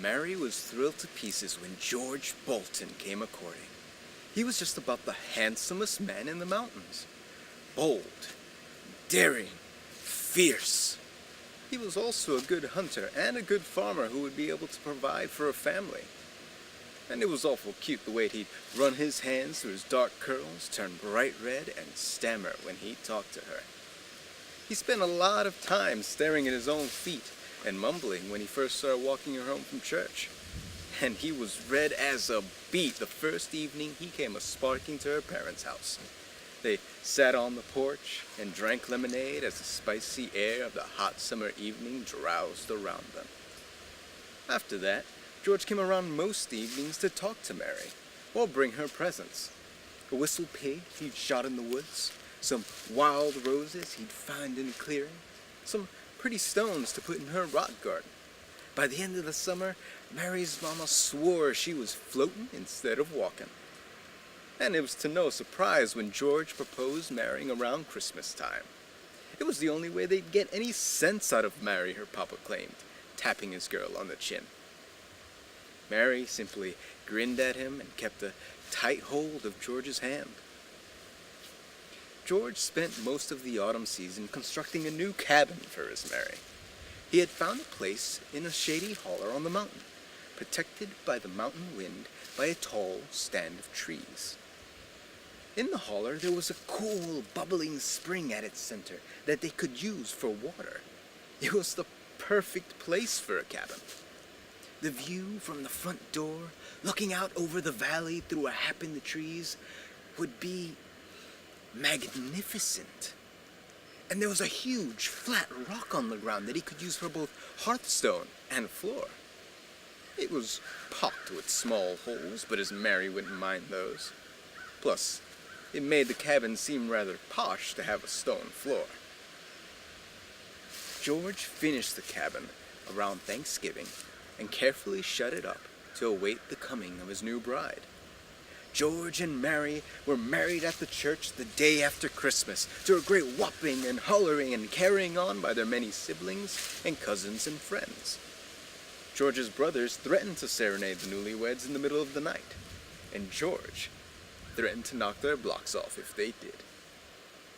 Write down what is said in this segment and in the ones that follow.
Mary was thrilled to pieces when George Bolton came a-courting. He was just about the handsomest man in the mountains. Bold, daring, fierce. He was also a good hunter and a good farmer who would be able to provide for a family. And it was awful cute the way he'd run his hands through his dark curls, turn bright red, and stammer when he talked to her. He spent a lot of time staring at his own feet and mumbling when he first started walking her home from church. And he was red as a beet the first evening he came a-sparking to her parents' house. They sat on the porch and drank lemonade as the spicy air of the hot summer evening drowsed around them. After that, George came around most evenings to talk to Mary, or bring her presents. A whistle pig he'd shot in the woods, some wild roses he'd found in a clearing, some pretty stones to put in her rock garden. By the end of the summer, Mary's mama swore she was floating instead of walking. And it was to no surprise when George proposed marrying around Christmas time. It was the only way they'd get any sense out of Mary, her papa claimed, tapping his girl on the chin. Mary simply grinned at him and kept a tight hold of George's hand. George spent most of the autumn season constructing a new cabin for his Mary. He had found a place in a shady holler on the mountain, protected by the mountain wind by a tall stand of trees. In the holler there was a cool, bubbling spring at its center that they could use for water. It was the perfect place for a cabin. The view from the front door, looking out over the valley through a hap in the trees, would be magnificent. And there was a huge, flat rock on the ground that he could use for both hearthstone and floor. It was pocked with small holes, but his Mary wouldn't mind those. Plus, it made the cabin seem rather posh to have a stone floor. George finished the cabin around Thanksgiving and carefully shut it up to await the coming of his new bride. George and Mary were married at the church the day after Christmas to a great whopping and hollering and carrying on by their many siblings and cousins and friends. George's brothers threatened to serenade the newlyweds in the middle of the night, and George threatened to knock their blocks off if they did.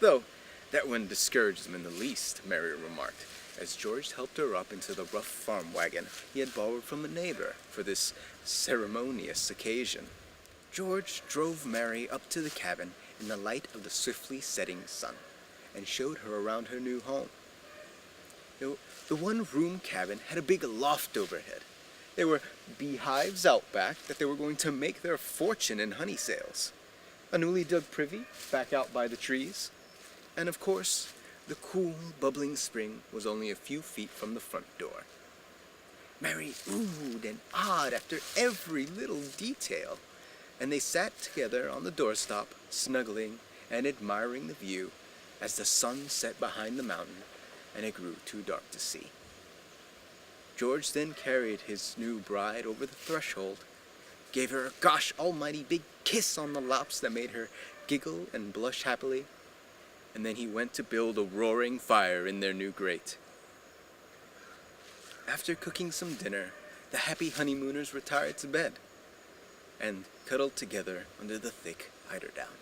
Though that wouldn't discourage them in the least, Mary remarked, as George helped her up into the rough farm wagon he had borrowed from a neighbor for this ceremonious occasion. George drove Mary up to the cabin in the light of the swiftly setting sun and showed her around her new home. The one-room cabin had a big loft overhead. There were beehives out back that they were going to make their fortune in honey sales, a newly dug privy back out by the trees, and of course, the cool, bubbling spring was only a few feet from the front door. Mary oohed and ahed after every little detail, and they sat together on the doorstep, snuggling and admiring the view as the sun set behind the mountain and it grew too dark to see. George then carried his new bride over the threshold, gave her a gosh almighty big kiss on the lops that made her giggle and blush happily, and then he went to build a roaring fire in their new grate. After cooking some dinner, the happy honeymooners retired to bed and cuddled together under the thick eiderdown.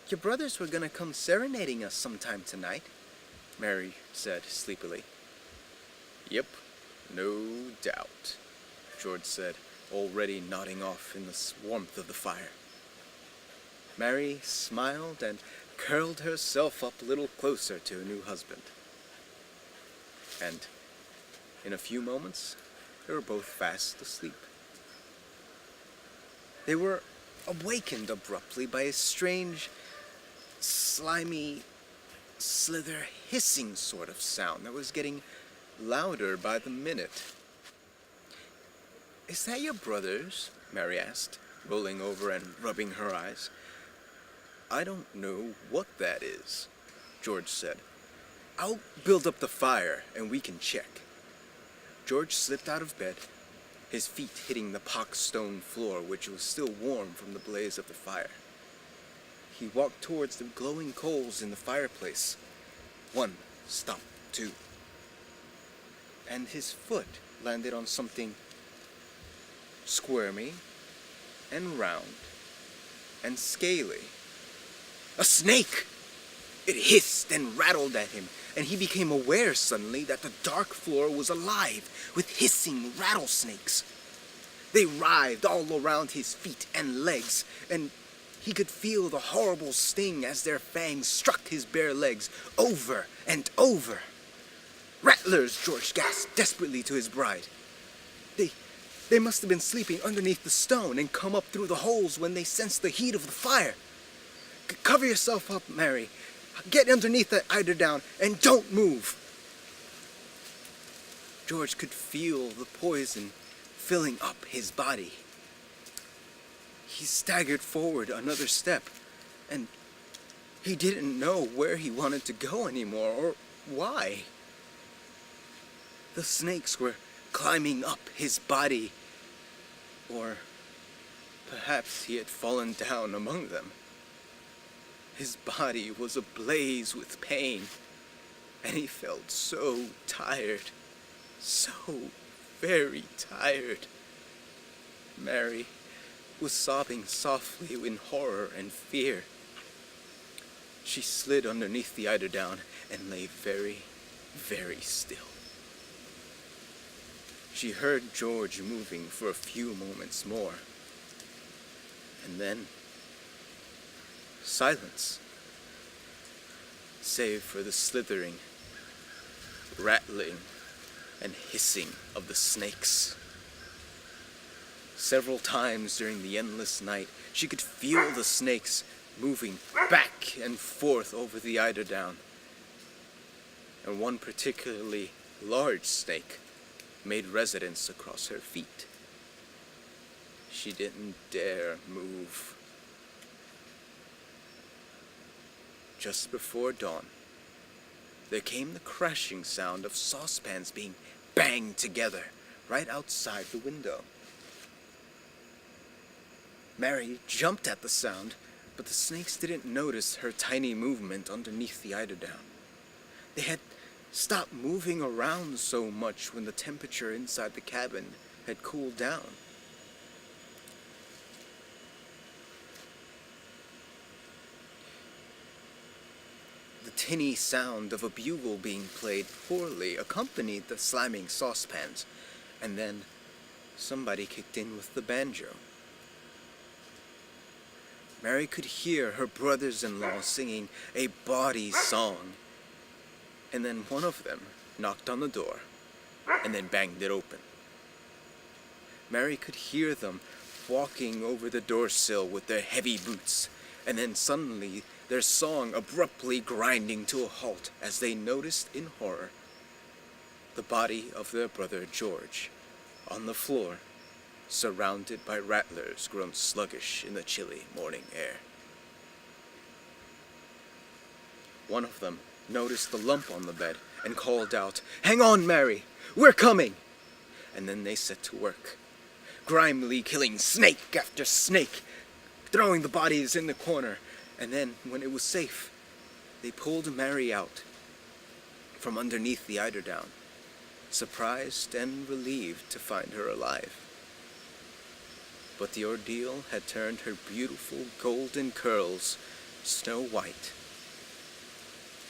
"Your brothers were gonna come serenading us sometime tonight," Mary said sleepily. "Yep, no doubt," George said, already nodding off in the warmth of the fire. Mary smiled and curled herself up a little closer to her new husband. And in a few moments, they were both fast asleep. They were awakened abruptly by a strange, slimy, slither, hissing sort of sound that was getting louder by the minute. "Is that your brothers?" Mary asked, rolling over and rubbing her eyes. "I don't know what that is," George said. "I'll build up the fire and we can check." George slipped out of bed, his feet hitting the pocked stone floor, which was still warm from the blaze of the fire. He walked towards the glowing coals in the fireplace. One stopped, two. And his foot landed on something squirmy and round and scaly. A snake! It hissed and rattled at him, and he became aware suddenly that the dark floor was alive with hissing rattlesnakes. They writhed all around his feet and legs, and he could feel the horrible sting as their fangs struck his bare legs over and over. Rattlers, George gasped desperately to his bride. They must have been sleeping underneath the stone and come up through the holes when they sensed the heat of the fire. Cover yourself up, Mary. Get underneath that eiderdown and don't move. George could feel the poison filling up his body. He staggered forward another step, and he didn't know where he wanted to go anymore or why. The snakes were climbing up his body, or perhaps he had fallen down among them. His body was ablaze with pain, and he felt so tired, so very tired. Mary was sobbing softly in horror and fear. She slid underneath the eiderdown and lay very, very still. She heard George moving for a few moments more, and then silence, save for the slithering, rattling, and hissing of the snakes. Several times during the endless night, she could feel the snakes moving back and forth over the eiderdown, and one particularly large snake made residence across her feet. She didn't dare move. Just before dawn, there came the crashing sound of saucepans being banged together right outside the window. Mary jumped at the sound, but the snakes didn't notice her tiny movement underneath the eiderdown. They had stopped moving around so much when the temperature inside the cabin had cooled down. The tinny sound of a bugle being played poorly accompanied the slamming saucepans, and then somebody kicked in with the banjo. Mary could hear her brothers-in-law singing a bawdy song, and then one of them knocked on the door and then banged it open. Mary could hear them walking over the doorsill with their heavy boots, and then suddenly their song abruptly grinding to a halt as they noticed in horror the body of their brother George on the floor, surrounded by rattlers grown sluggish in the chilly morning air. One of them noticed the lump on the bed and called out, "Hang on, Mary! We're coming!" And then they set to work, grimly killing snake after snake, throwing the bodies in the corner, and then, when it was safe, they pulled Mary out from underneath the eiderdown, surprised and relieved to find her alive. But the ordeal had turned her beautiful golden curls snow white,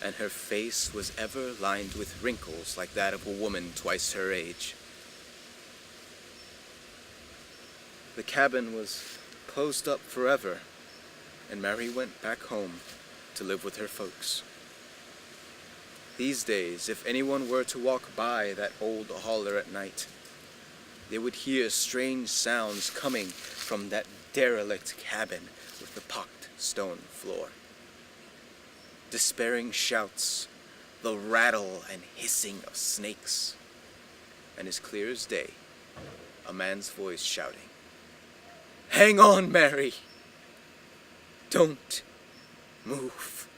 and her face was ever lined with wrinkles like that of a woman twice her age. The cabin was closed up forever, and Mary went back home to live with her folks. These days, if anyone were to walk by that old holler at night, they would hear strange sounds coming from that derelict cabin with the pocked stone floor. Despairing shouts, the rattle and hissing of snakes, and as clear as day, a man's voice shouting, "Hang on, Mary! Don't move."